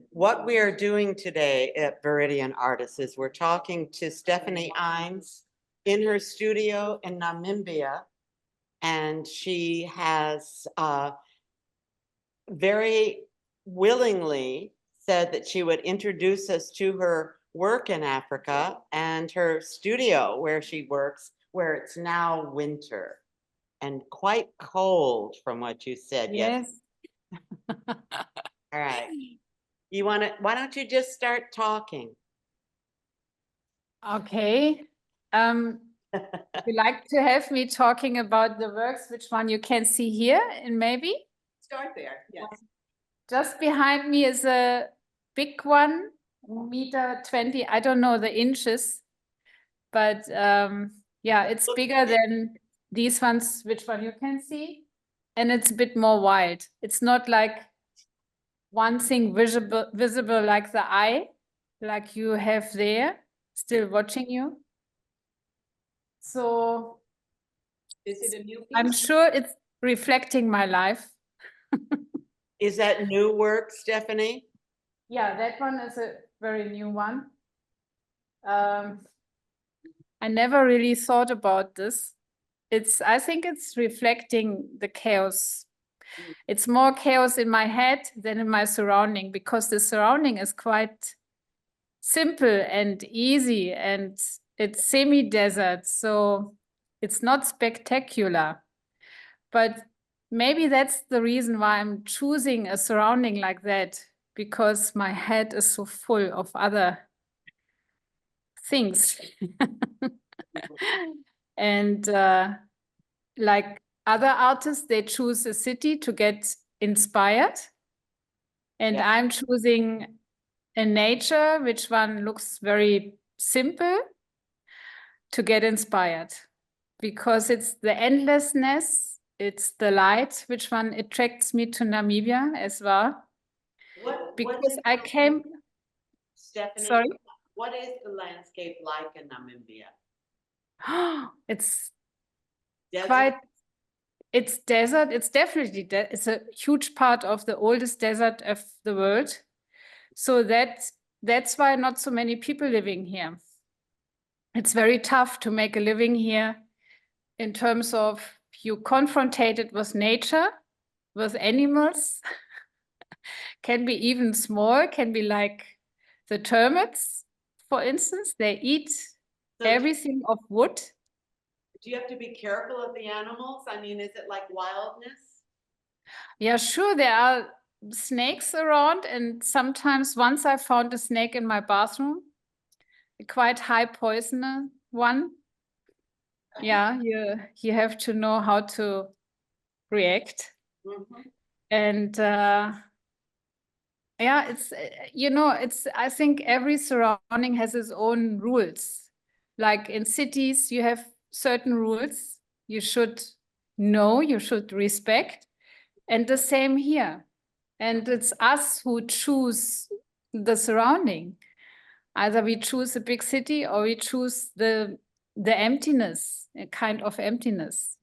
What we are doing today at Virdian Artists is we're talking to Stefanie Eins in her studio in Namibia. And she has very willingly said that she would introduce us to her work in Africa and her studio where she works, where it's now winter and quite cold from what you said. Yes. All right. You want to, why don't you just start talking? Okay. Would you like to have me talking about the works, which one you can see here and maybe? Start there, yes. Just behind me is a big one, 1.20 meters. I don't know the inches, but yeah, it's bigger than these ones, which one you can see. And it's a bit more wide. It's not like one thing visible like the eye, like you have there, still watching you. So is it a new piece? I'm sure it's reflecting my life. Is that new work, Stefanie? Yeah, that one is a very new one. I never really thought about this. I think it's reflecting the chaos. It's more chaos in my head than in my surrounding, because the surrounding is quite simple and easy, and it's semi-desert, so it's not spectacular. But maybe that's the reason why I'm choosing a surrounding like that, because my head is so full of other things. And like other artists, they choose a city to get inspired. And Yeah. I'm choosing a nature, which one looks very simple, to get inspired, because it's the endlessness, it's the light, which one attracts me to Namibia as well. Because I came. Stefanie, Sorry? what is the landscape like in Namibia? It's Desert? quite, it's desert. It's definitely, it's a huge part of the oldest desert of the world. So that's why not so many people living here. It's very tough to make a living here in terms of you confronted with nature, with animals, can be even small, can be like the termites, for instance. They eat everything of wood. Do you have to be careful of the animals? I mean, is it like wildness? Yeah, sure, there are snakes around, and sometimes once I found a snake in my bathroom, a quite high poisoner one. Yeah, you have to know how to react. Mm-hmm. And yeah, it's, I think every surrounding has its own rules. Like in cities, you have certain rules you should know, you should respect. And the same here. And it's us who choose the surrounding. Either we choose a big city or we choose the emptiness, a kind of emptiness,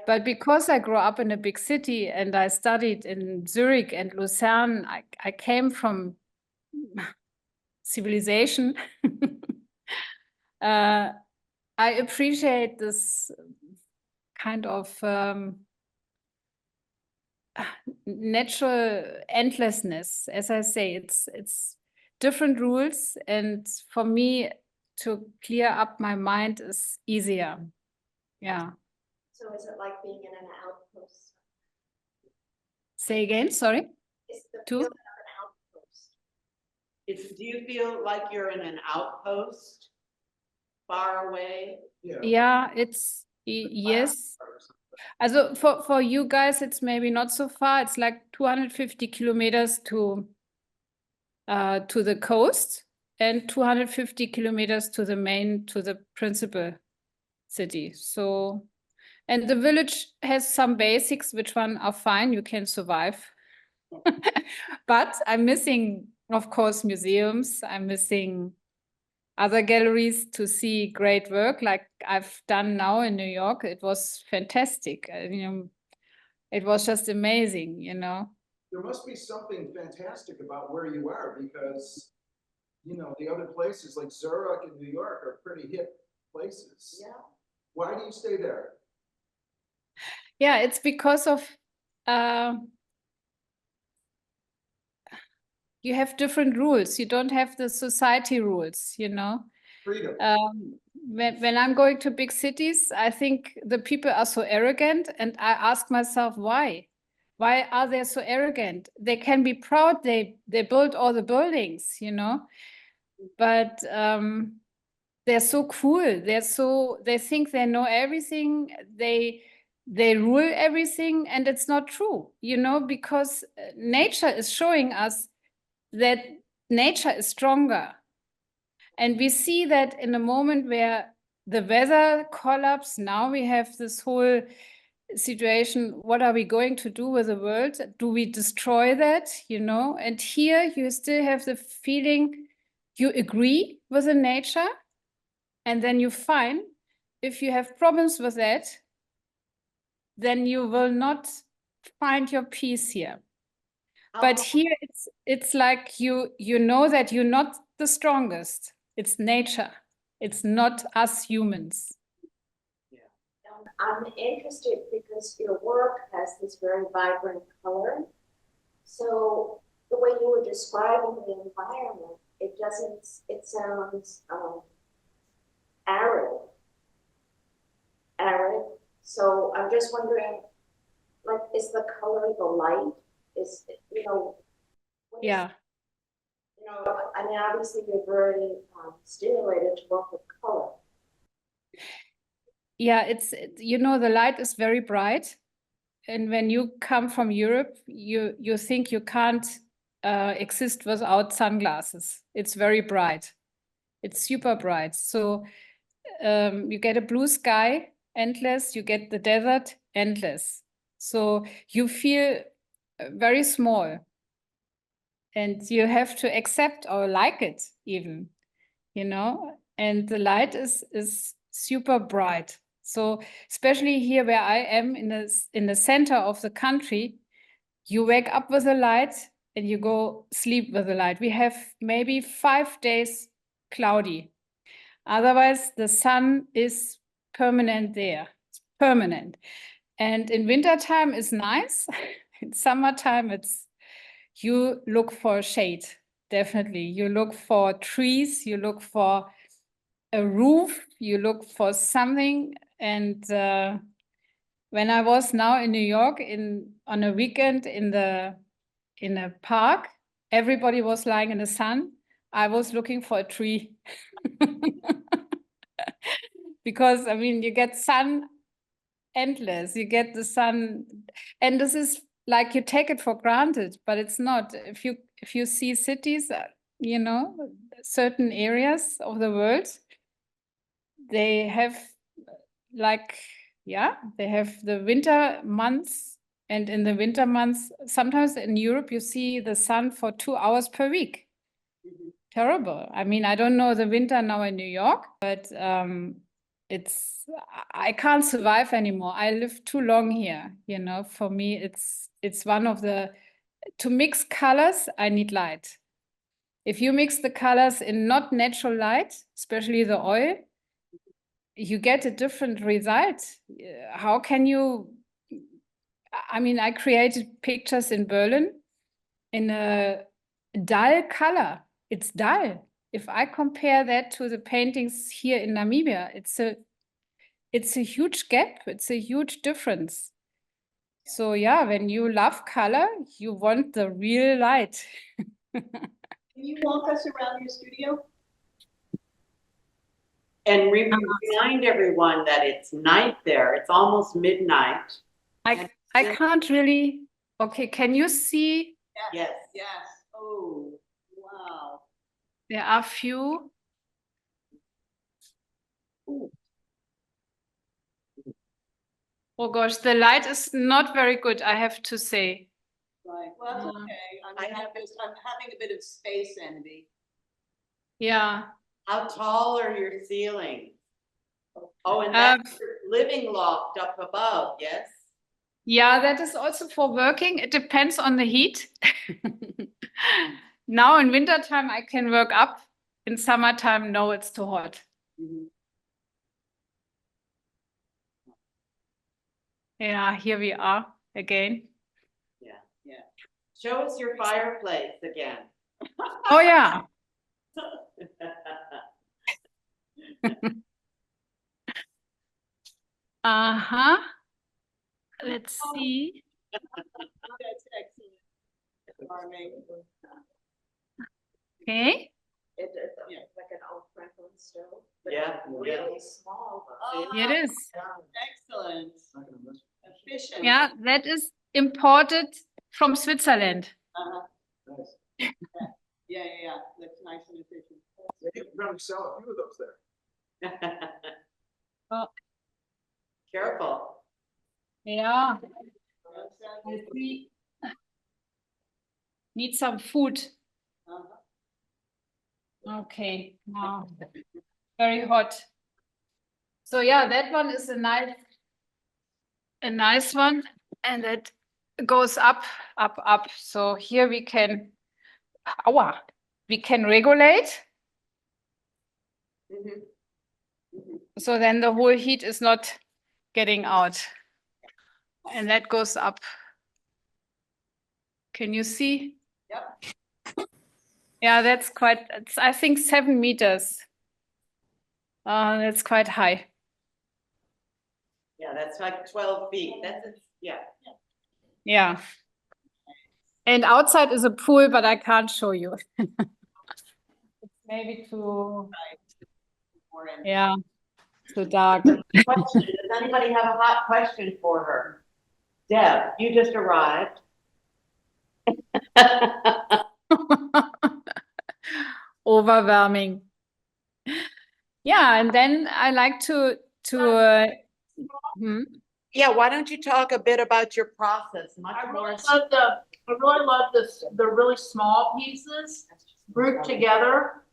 But because I grew up in a big city and I studied in Zurich and Lucerne, I came from civilization. I appreciate this kind of natural endlessness. As I say, it's different rules, and for me to clear up my mind is easier. Yeah. So is it like being in an outpost? Say again, sorry. Is the Two? feeling of an outpost? Do you feel like you're in an outpost far away? Yeah, yes. Also for you guys, it's maybe not so far. It's like 250 kilometers to the coast and 250 kilometers to the principal city. So, and the village has some basics, which one are fine, you can survive. But I'm missing, of course, museums. I'm missing other galleries to see great work like I've done now in New York. It was fantastic. It was just amazing, there must be something fantastic about where you are because, you know, the other places like Zurich and New York are pretty hip places. Yeah. Why do you stay there? Yeah, it's because of you have different rules. You don't have the society rules, you know. Freedom. When I'm going to big cities, I think the people are so arrogant, and I ask myself why. Why are they so arrogant? They can be proud. They built all the buildings, you know, but they're so cool. They think they know everything. They rule everything, and it's not true, you know, because nature is showing us that nature is stronger. And we see that in a moment where the weather collapse, now we have this whole situation. What are we going to do with the world? Do we destroy that? You know, and here you still have the feeling you agree with the nature, and then you find if you have problems with that, then you will not find your peace here. But here it's like you know that you're not the strongest. It's nature. It's not us humans. I'm interested because your work has this very vibrant color. So the way you were describing the environment, it sounds arid. So I'm just wondering, like, is the color the light? Is, you know, Yeah. You know, I mean, obviously you're very stimulated to work with color. Yeah, you know, the light is very bright. And when you come from Europe, you think you can't exist without sunglasses. It's very bright. It's super bright. So you get a blue sky, endless. You get the desert, endless. So you feel very small. And you have to accept or like it even, you know, and the light is super bright. So especially here where I am in the center of the country, you wake up with the light and you go sleep with the light. We have maybe 5 days cloudy. Otherwise, the sun is permanent there. It's permanent. And in wintertime is nice. In summertime, you look for shade, definitely. You look for trees, you look for a roof, you look for something. And when I was now in New York on a weekend in a park, everybody was lying in the sun. I was looking for a tree. Because I mean, you get sun endless, you get the sun, and this is like you take it for granted, but it's not. If you see cities, you know, certain areas of the world, they have like, yeah, they have the winter months, and in the winter months, sometimes in Europe, you see the sun for 2 hours per week. Terrible. I mean, I don't know the winter now in New York, but I can't survive anymore. I live too long here, you know. For me, it's one of to mix colors, I need light. If you mix the colors in not natural light, especially the oil, you get a different result. How can you? I mean, I created pictures in Berlin in a dull color. It's dull. If I compare that to the paintings here in Namibia, it's a huge gap. It's a huge difference. So yeah, when you love color, you want the real light. Can you walk us around your studio? And remind everyone that it's night there. It's almost midnight. I can't really. Okay, can you see? Yes. Yes. Oh, wow. There are few. Ooh. Oh gosh, the light is not very good, I have to say. Right. Well, that's okay. I'm having a bit of space envy. Yeah. How tall are your ceilings? Oh, and that's your living loft up above, yes? Yeah, that is also for working. It depends on the heat. Now in wintertime, I can work up. In summertime, no, it's too hot. Yeah, here we are again. Yeah. Show us your fireplace again. Oh, yeah. Uh-huh. Let's see. That's excellent. Farming. Okay. It's Yeah. like an old Franklin stove. but Yeah, Really small. though. Oh, Here it is. excellent. Not gonna mess Efficient. Yeah, that is imported from Switzerland. Uh-huh. with it. Yeah, yeah, yeah. Looks nice and efficient. Nice. You can probably sell a few of those there. Oh. Careful. Yeah, Outside. I see. Need some food. Uh-huh. Okay, now very hot. So yeah, that one is a nice one, and it goes up, up, up. So here we can regulate. Mhm. So then the whole heat is not getting out. And that goes up. Can you see? Yep. Yeah, that's quite, it's, I think 7 meters. That's quite high. Yeah, that's like 12 feet. Yeah. Yeah. And outside is a pool, but I can't show you. It's maybe too, More in. yeah, too dark. Question, does anybody have a hot question for her? Deb, you just arrived. Overwhelming. Yeah, and then I like to hmm? Yeah, why don't you talk a bit about your process, much I more. really love the really small pieces grouped together.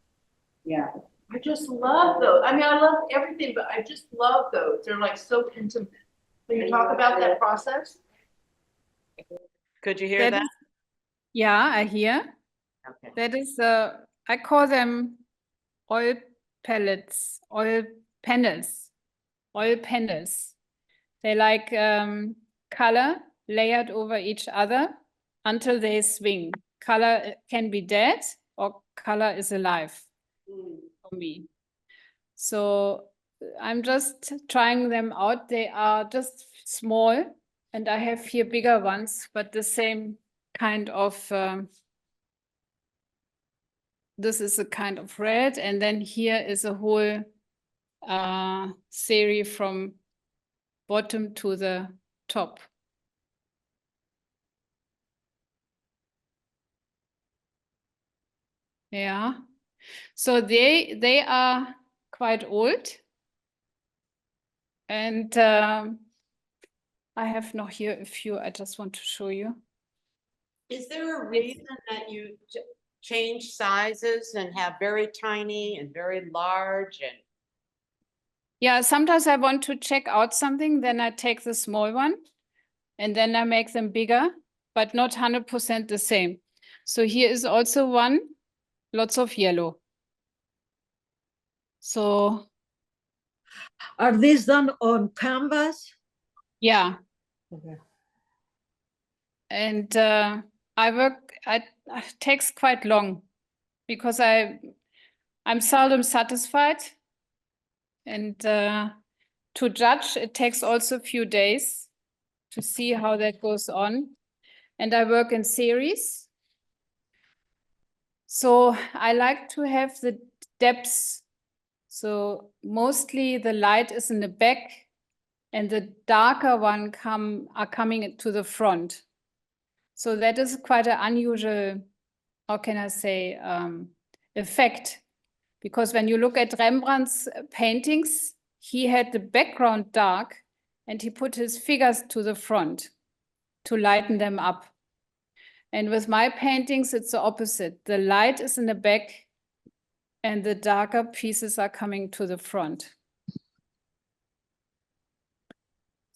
Yeah. I just love those. I mean, I love everything, but I just love those. They're like so intimate. Can you talk about that process? Could you hear that? Yeah, I hear. Okay. That is, I call them oil pellets, oil panels. They like color layered over each other until they swing. Color can be dead or color is alive for me. So I'm just trying them out. They are just small, and I have here bigger ones, but the same kind of, this is a kind of red, and then here is a whole series from bottom to the top. Yeah, so they are quite old, and I have noch here a few I just want to show you. Is there a reason that you change sizes and have very tiny and very large and? Yeah, sometimes I want to check out something, then I take the small one, and then I make them bigger, but not 100% the same. So here is also one, lots of yellow. So Are these done on canvas? yeah. Okay. And it takes quite long because I'm seldom satisfied. And to judge, it takes also a few days to see how that goes on. And I work in series. So I like to have the depths. So mostly the light is in the back and the darker one are coming to the front. So that is quite an unusual, how can I say, effect. Because when you look at Rembrandt's paintings, he had the background dark and he put his figures to the front to lighten them up. And with my paintings, it's the opposite. The light is in the back and the darker pieces are coming to the front.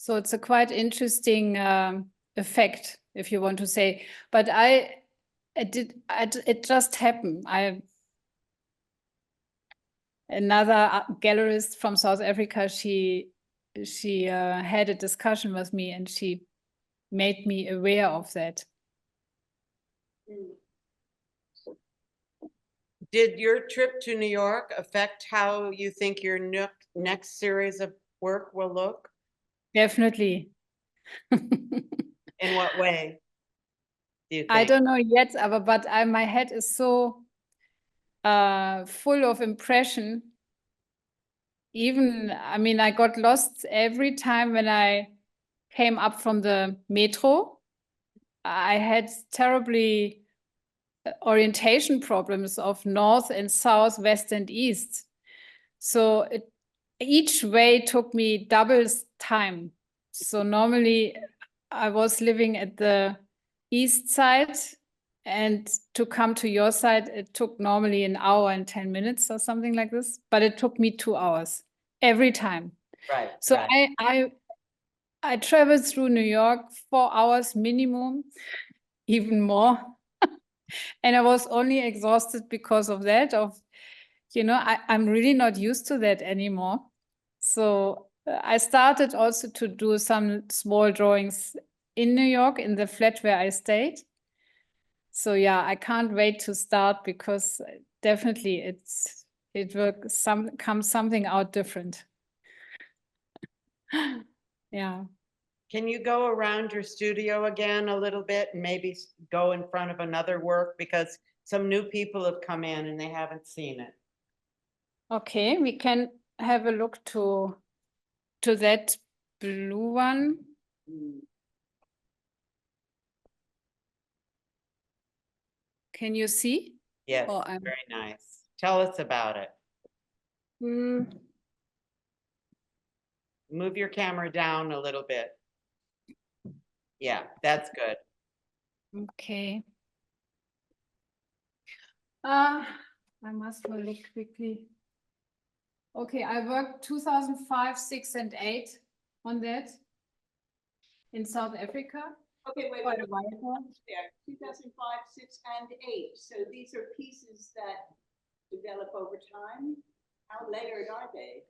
So it's a quite interesting effect, if you want to say. But it just happened. Another gallerist from South Africa, she had a discussion with me and she made me aware of that. Did your trip to New York affect how you think your next series of work will look? Definitely. In what way? Do you think? I don't know yet, but my head is so full of impression. Even, I mean, I got lost every time when I came up from the metro. I had terribly orientation problems of north and south, west and east. So each way took me double time. So normally I was living at the east side, and to come to your side, it took normally an hour and 10 minutes or something like this, but it took me 2 hours every time. Right. So right. I traveled through New York 4 hours minimum, even more. And I was only exhausted because of that, I'm really not used to that anymore. So I started also to do some small drawings in New York in the flat where I stayed. So yeah, I can't wait to start because definitely it will come something out different. Yeah. Can you go around your studio again a little bit and maybe go in front of another work, because some new people have come in and they haven't seen it. Okay, we can have a look to that blue one. Can you see? Yes, Oh, very nice. Tell us about it. Move your camera down a little bit. Yeah, that's good. Okay. I must look quickly. Okay, I worked 2005, 6 and 8 on that in South Africa. Okay, wait, Quite wait, a while ago. there, 2005, 6 and 8. So these are pieces that develop over time. How layered are they?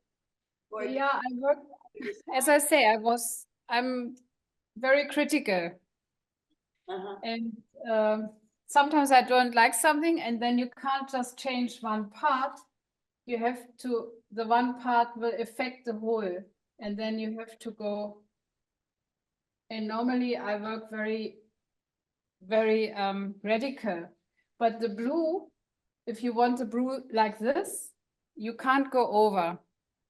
Or Yeah, I worked, as I say, I'm very critical. And sometimes I don't like something, and then you can't just change one part. You have to, the one part will affect the whole, and then you have to go. And normally I work very, very radical. But the blue, if you want the blue like this, you can't go over.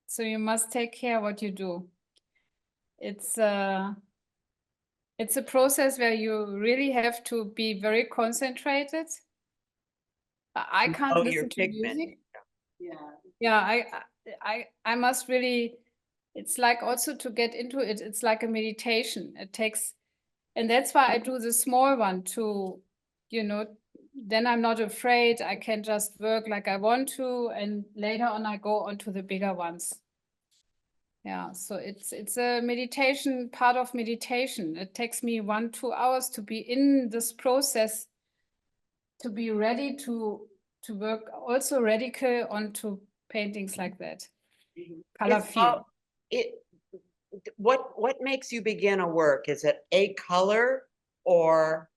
So you must take care what you do. It's a process where you really have to be very concentrated. I can't listen to music. Yeah, I must really, it's like also to get into it, it's like a meditation. It takes, and that's why I do the small one to, then I'm not afraid. I can just work like I want to, and later on I go on to the bigger ones. Yeah, so it's a meditation, part of meditation. It takes me 1-2 hours to be in this process, to be ready to work also radical onto paintings like that. Color feel. What makes you begin a work? Is it a color or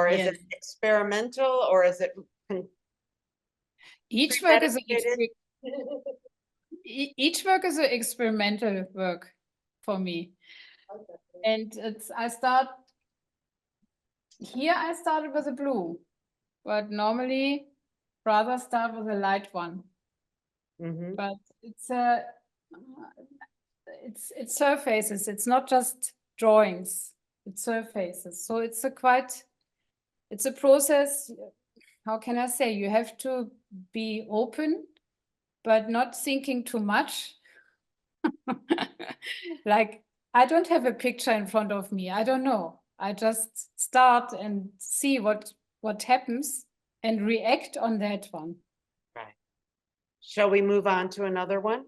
is it experimental, or is it each work is each work is an experimental work for me. And I started with a blue, but normally rather start with a light one. But it's surfaces. It's not just drawings. It's surfaces. So it's a process. How can I say? You have to be open, but not thinking too much. Like, I don't have a picture in front of me. I don't know. I just start and see what happens and react on that one. Right. Shall we move on to another one?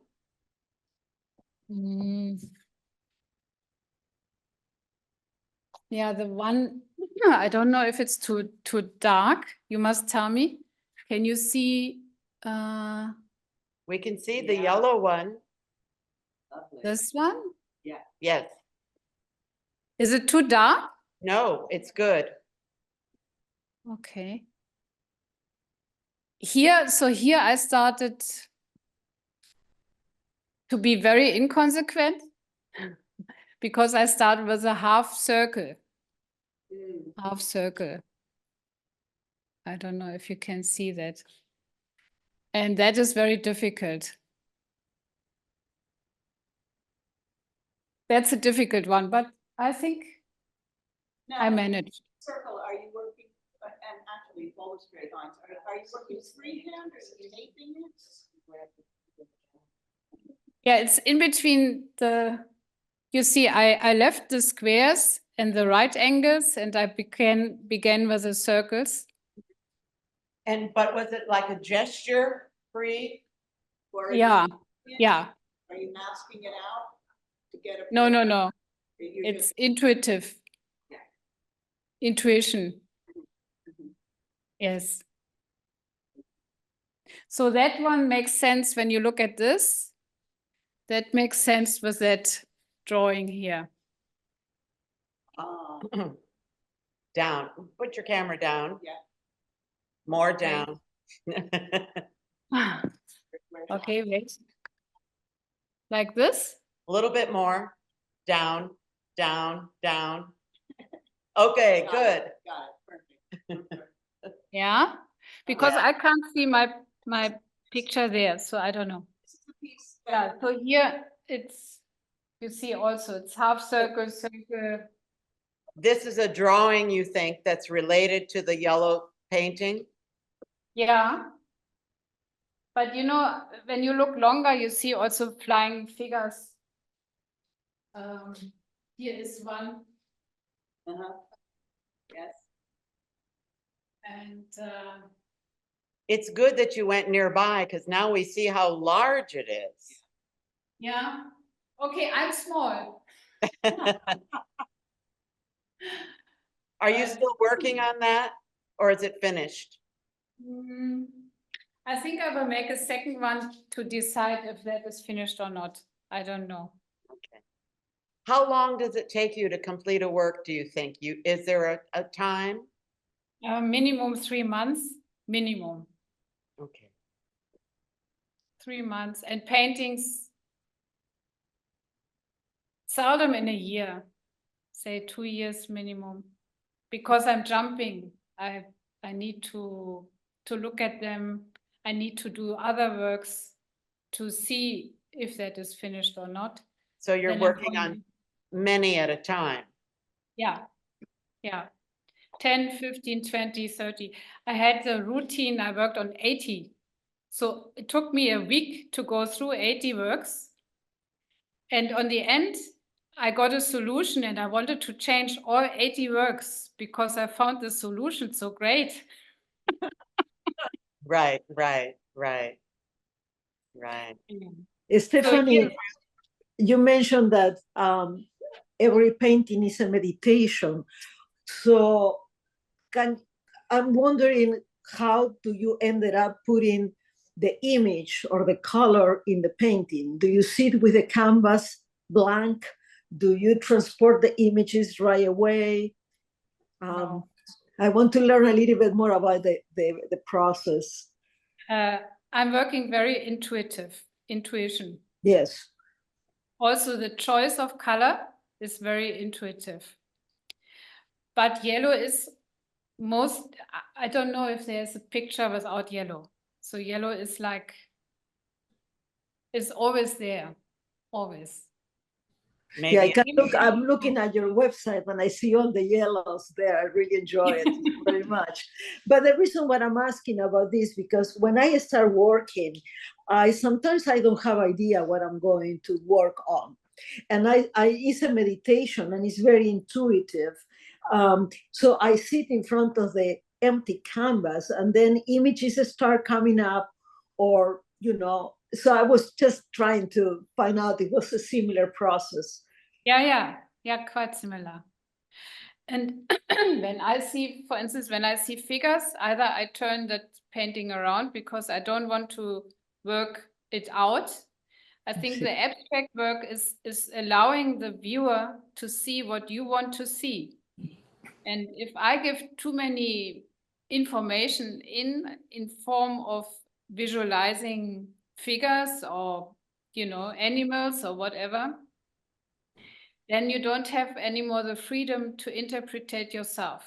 Mm. Yeah, the one, I don't know if it's too dark. You must tell me. Can you see We can see the Yeah. yellow one. Lovely. this one? Yes. Is it too dark? No, it's good. Okay. Here I started to be very inconsequent because I started with a half circle. Mm. Half circle. I don't know if you can see that. And that is very difficult. That's a difficult one, but I think I Now, managed. circle, are you working, and actually, all the straight lines, are you working freehand or are you taping it? Yeah, it's in between the, you see, I left the squares and the right angles and I began with the circles. But was it like a gesture free? Or are Yeah, you- yeah. Are you masking it out to get a? No. Or you're It's just- intuitive. Yeah. Intuition. Mhm. Yes. So that one makes sense when you look at this. That makes sense with that drawing here. Ah, Down. Put your camera down. Yeah. More Okay. down. A Okay, wait. Like this? little bit more. Down, down, down. Okay, Got good. it, Got it, perfect. Yeah, because I can't see my picture there, so I don't know. This is the piece Yeah, that, so here it's, you see also it's half circle, circle. This is a drawing, you think, that's related to the yellow painting? Yeah. But you know, when you look longer, you see also flying figures. Here is one, uh-huh. Yes, and It's good that you went nearby because now we see how large it is. yeah. Okay, I'm small. Are you But- still working on that or is it finished? Mm, I think I will make a second one to decide if that is finished or not. I don't know. Okay. How long does it take you to complete a work, do you think? Is there a time? Minimum 3 months, minimum Okay. 3 months, and paintings seldom in a year, say 2 years minimum, because I'm jumping. I need to look at them. I need to do other works to see if that is finished or not. So you're Then I'm working on going- many at a time. Yeah, yeah. 10, 15, 20, 30. I had the routine, I worked on 80. So it took me a week to go through 80 works. And on the end, I got a solution and I wanted to change all 80 works because I found the solution so great. Right. Stephanie, here- you mentioned that every painting is a meditation. So I'm wondering, how do you ended up putting the image or the color in the painting? Do you sit with the canvas blank? Do you transport the images right away? No. I want to learn a little bit more about the process. I'm working very intuition. Yes. Also, the choice of color is very intuitive. But yellow is I don't know if there's a picture without yellow. So yellow is like, it's always there, always. Yeah, Maybe I'm looking at your website and I see all the yellows there. I really enjoy it very much. But the reason why I'm asking about this, because when I start working, sometimes I don't have idea what I'm going to work on. And it's a meditation and it's very intuitive. So I sit in front of the empty canvas and then images start coming up, or so I was just trying to find out it was a similar process. Yeah, quite similar. And when I see, for instance, when I see figures, either I turn that painting around because I don't want to work it out. I think the abstract work is allowing the viewer to see what you want to see. And if I give too many information in form of visualizing figures or, you know, animals or whatever, then you don't have anymore the freedom to interpret it yourself.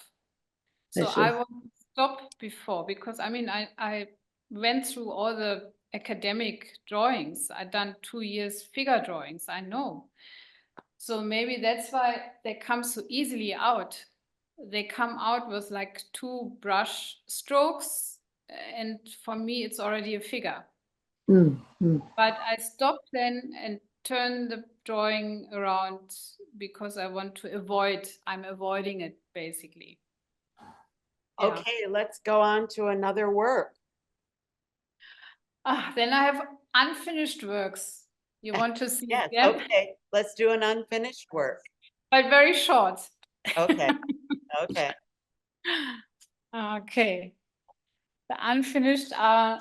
So see. I want to stop before, because I mean, I went through all the academic drawings. I've done 2 years figure drawings, I know. So maybe that's why they come so easily out. They come out with like 2 brush strokes, and for me, it's already a figure. Mm, mm. But I stop then and turn the drawing around because I want to avoid, I'm avoiding it basically. Yeah. Okay, let's go on to another work. Then I have unfinished works. You want to see Yes, them? okay, let's do an unfinished work. But very short. Okay, okay. Okay. The unfinished are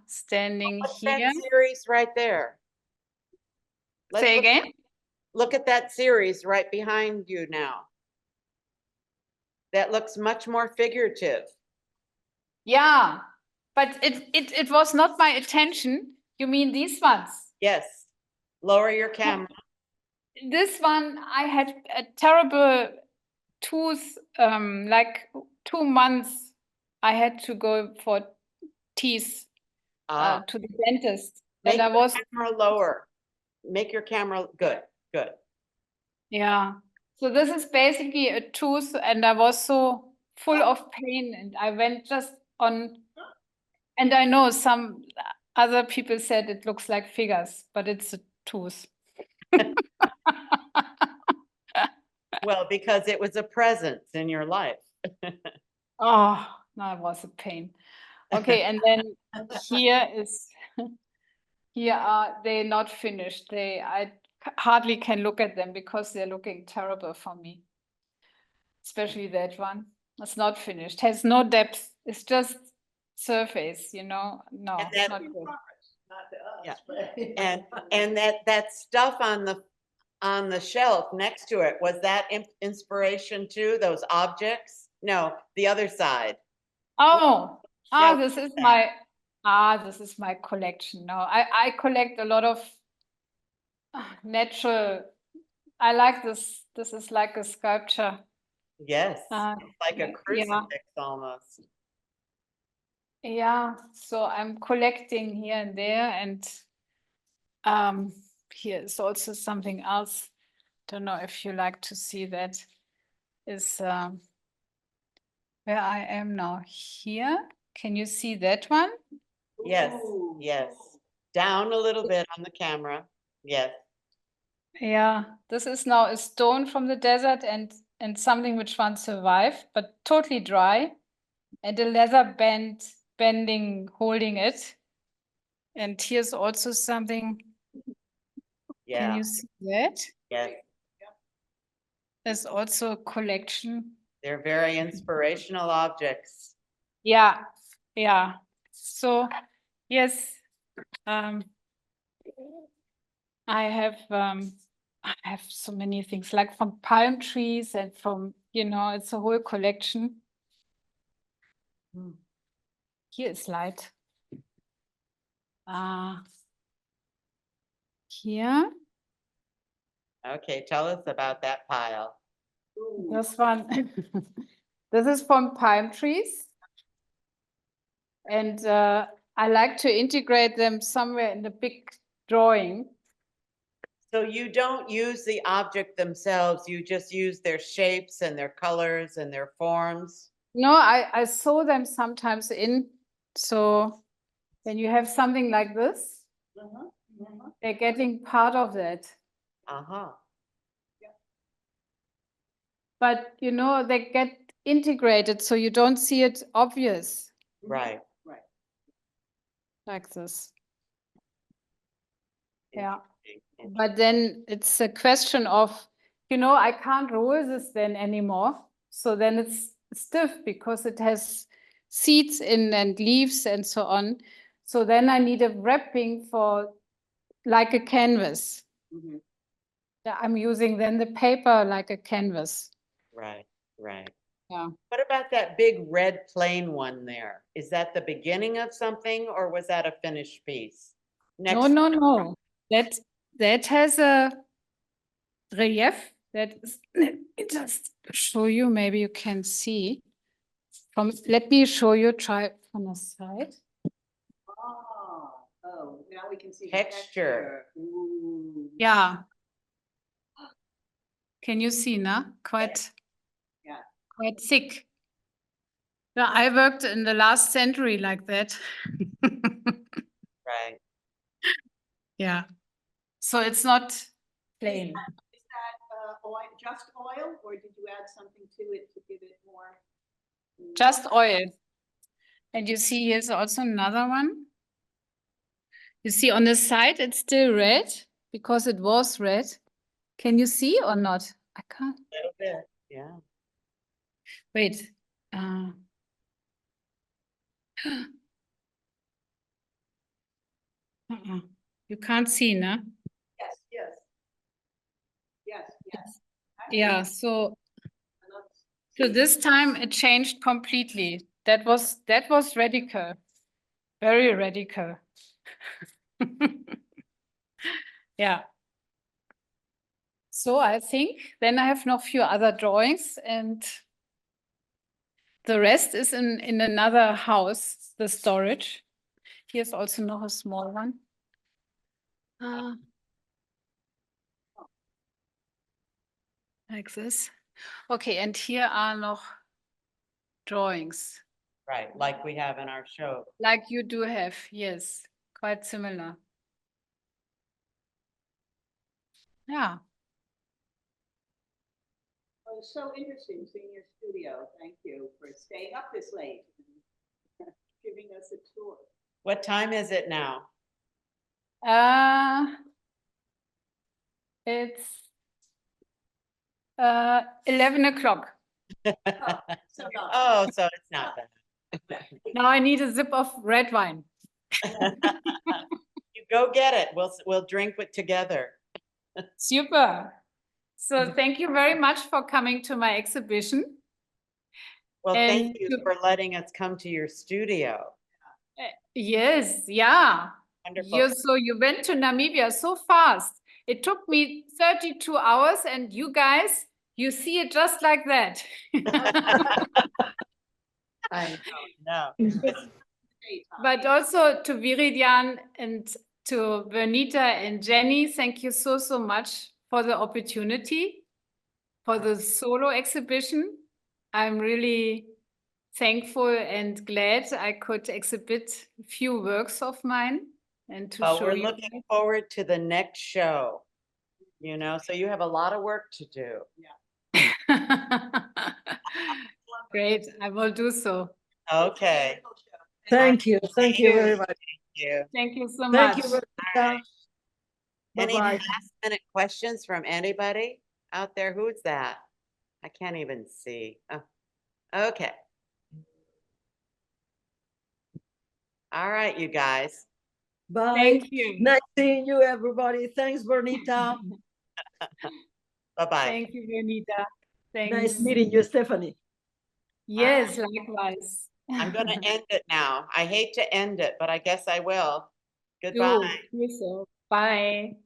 standing What's here. that series right there? Let's Say look- again? Look at that series right behind you now. That looks much more figurative. Yeah, but it was not my attention. You mean these ones? Yes, lower your camera. This one, I had a terrible tooth, like 2 months I had to go for teeth to the dentist. Make And I your was, camera lower. Make your camera, good, good. yeah. So this is basically a tooth, and I was so full of pain, and I went just on, and I know some other people said it looks like figures, but it's a tooth. Well, because it was a presence in your life. Oh, no, it was a pain. Okay, and then here is, here are they not finished. I hardly can look at them because they're looking terrible for me. Especially that one. It's not finished, has no depth. It's just surface, you know? No, And that- not good. Not to us, Yeah. but. And that stuff on the shelf next to it, was that inspiration too, those objects? No, the other side. Oh, Yeah, this is that? this is my collection. No, I collect a lot of natural. I like this. This is like a sculpture. Yes, like a yeah. crucifix almost. Yeah, so I'm collecting here and there, and here is also something else. Don't know if you like to see that. Is where I am now. Here, can you see that one? Yes, Ooh. yes. Down a little bit on the camera. Yes. Yeah, this is now a stone from the desert and something which once survived, but totally dry, and a leather bending holding it. And here's also something. Can Yeah, you see that? yes. There's also a collection. They're very inspirational objects. Yeah, yeah. So yes, I have so many things, like from palm trees and from, you know, it's a whole collection. Here is light. Here, Okay, tell us about that pile. this one. This is from palm trees. And I like to integrate them somewhere in the big drawing. So you don't use the object themselves, you just use their shapes and their colors and their forms? No, I sew them sometimes in. So when you have something like this, they're getting part of that. Uh-huh. But you know, they get integrated, so you don't see it obvious. Right. like this. Yeah. Interesting. But then it's a question of, you know, I can't roll this then anymore. So then it's stiff because it has seeds in and leaves and so on. So then I need a wrapping for like a canvas. Mhm. Yeah, I'm using then the paper like a canvas. Right, right. Yeah. What about that big red plain one there? Is that the beginning of something or was that a finished piece? No, Next, no, no. That has a relief. That is, let me just show you. Maybe you can see. Let me show you. Try from the side. Oh, now we can see the Texture. Ooh. Yeah. Can you see now? Quite thick. Yeah, I worked in the last century like that. right. Yeah. So it's not plain. Is that oil, just oil, or did you add something to it to give it more? Just oil. And you see here's also another one. You see on the side it's still red because it was red. Can you see or not? I can't. A little bit, yeah. Wait. You can't see, no? Yes, yes. Yes, yes. Yeah, so this time it changed completely. That was radical. Very radical. Yeah. So I think then I have noch few other drawings and the rest is in another house, the storage. Here's also noch a small one. Like this. Okay, and here are noch drawings. Right, like we have in our show. Like you do have, yes, quite similar. Yeah. It was so interesting seeing your studio. Thank you for staying up this late, and giving us a tour. What time is it now? It's 11 o'clock. Oh, so it's not bad. Now I need a sip of red wine. You go get it. We'll drink it together. Super. So thank you very much for coming to my exhibition. Well, thank And you for letting us come to your studio. Yes, yeah. Wonderful. So you went to Namibia so fast. It took me 32 hours and you guys, you see it just like that. I know. But also to Virdian and to Vernita and Jenny, thank you so, so much for the opportunity, for the solo exhibition. I'm really thankful and glad I could exhibit a few works of mine and to show We're you. looking forward to the next show, you know, so you have a lot of work to do. Great, I will do so. Okay. Thank you. Thank you very much. Thank you. Thank you so Thank much. you, Vernita. Any Bye-bye. last minute questions from anybody out there? Who's that? I can't even see. Oh, okay. All right, you guys. Bye. Thank you. Nice seeing you, everybody. Thanks, Vernita. Bye-bye. Thank you, Vernita. Thanks. Nice meeting you, Stephanie. Yes, likewise. I'm going to end it now. I hate to end it, but I guess I will. Goodbye. Do so. Bye.